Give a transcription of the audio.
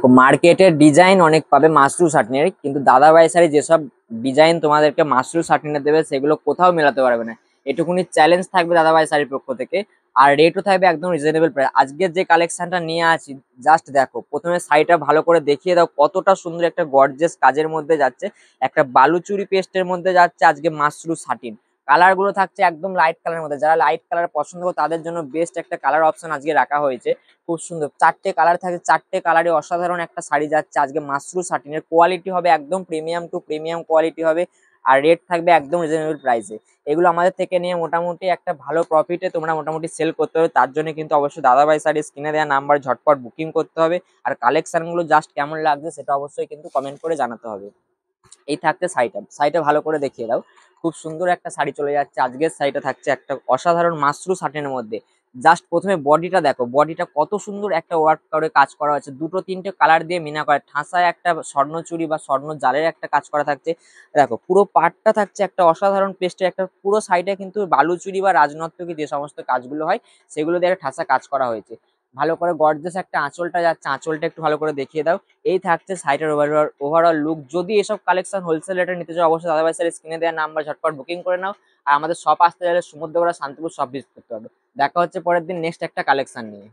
দেখো মার্কেটের ডিজাইন অনেক পাবে মাশরু সাটিনের, কিন্তু দাদাভাই শাড়ি যেসব ডিজাইন তোমাদেরকে মাশরু সাটিনে দেবে সেগুলো কোথাও মেলাতে পারবে না। এটুকুনি চ্যালেঞ্জ থাকবে দাদাভাই শাড়ির পক্ষ থেকে। আর রেটও থাকবে একদম রিজনেবল প্রাইস। আজকের যে কালেকশনটা নিয়ে আছি, জাস্ট দেখো, প্রথমে শাড়িটা ভালো করে দেখিয়ে দাও কতটা সুন্দর একটা গর্জিয়াস কাজের মধ্যে যাচ্ছে, একটা বালুচুরি পেস্টের মধ্যে যাচ্ছে আজকে মাশরু সাটিন। কালার গুলো থাকছে একদম লাইট কালারের মধ্যে, যারা লাইট কালার পছন্দ করে তাদের জন্য বেস্ট একটা কালার অপশন আজকে রাখা হয়েছে। খুব সুন্দর চারটে কালার থাকে, চারটে কালারে অসাধারণ একটা শাড়ি যাচ্ছে আজকে মাশরু সাটিনের। কোয়ালিটি হবে একদম প্রিমিয়াম টু প্রিমিয়াম কোয়ালিটি হবে, আর রেট থাকবে একদম রিজনেবল প্রাইসে। এগুলো আমাদের থেকে নিয়ে মোটামুটি একটা ভালো প্রফিটে তোমরা মোটামুটি সেল করতে হবে। তার জন্য কিন্তু অবশ্যই দাদাভাই শাড়ি স্ক্রিনে দেওয়া নাম্বার ঝটপট বুকিং করতে হবে। আর কালেকশন গুলো জাস্ট কেমন লাগছে সেটা অবশ্যই কিন্তু কমেন্ট করে জানাতে হবে। এই থাকছে শাড়িটা, শাড়িটা ভালো করে দেখিয়ে দাও। খুব সুন্দর একটা শাড়ি চলে যাচ্ছে আজকের শাড়িটা, থাকছে একটা অসাধারণ মাশরু সাটিনের মধ্যে। জাস্ট প্রথমে বডিটা দেখো, বডিটা কত সুন্দর একটা ওয়ার্ক করে কাজ করা হয়েছে, দুটো তিনটে কালার দিয়ে মিনা করে ঠাসায় একটা স্বর্ণচুরি বা স্বর্ণ জালের একটা কাজ করা থাকছে। দেখো পুরো পাটটা থাকছে একটা অসাধারণ পেস্টের একটা, পুরো সাইডে কিন্তু বালুচুরি বা রাজনর্তকী যে সমস্ত কাজগুলো হয় সেগুলো দিয়ে একটা ঠাসা কাজ করা হয়েছে। ভালো করে গর্জিয়াস একটা আঁচলটা যাচ্ছে, আঁচলটা একটু ভালো করে দেখিয়ে দাও। এই থাকছে সাইটের ওভারঅল লুক। যদি এসব কালেকশন হোলসেল রেটে নিতে চাও অবশ্যই দাদাভাই স্যারের স্ক্রিনে দেওয়া নাম্বার ঝটপট বুকিং করে নাও। আর আমাদের শপ আসতে গেলে সমুদ্রগড়া শান্তিপুর শপ ভিজিট করতে হবে। দেখা হচ্ছে পরের দিন নেক্সট একটা কালেকশন নিয়ে।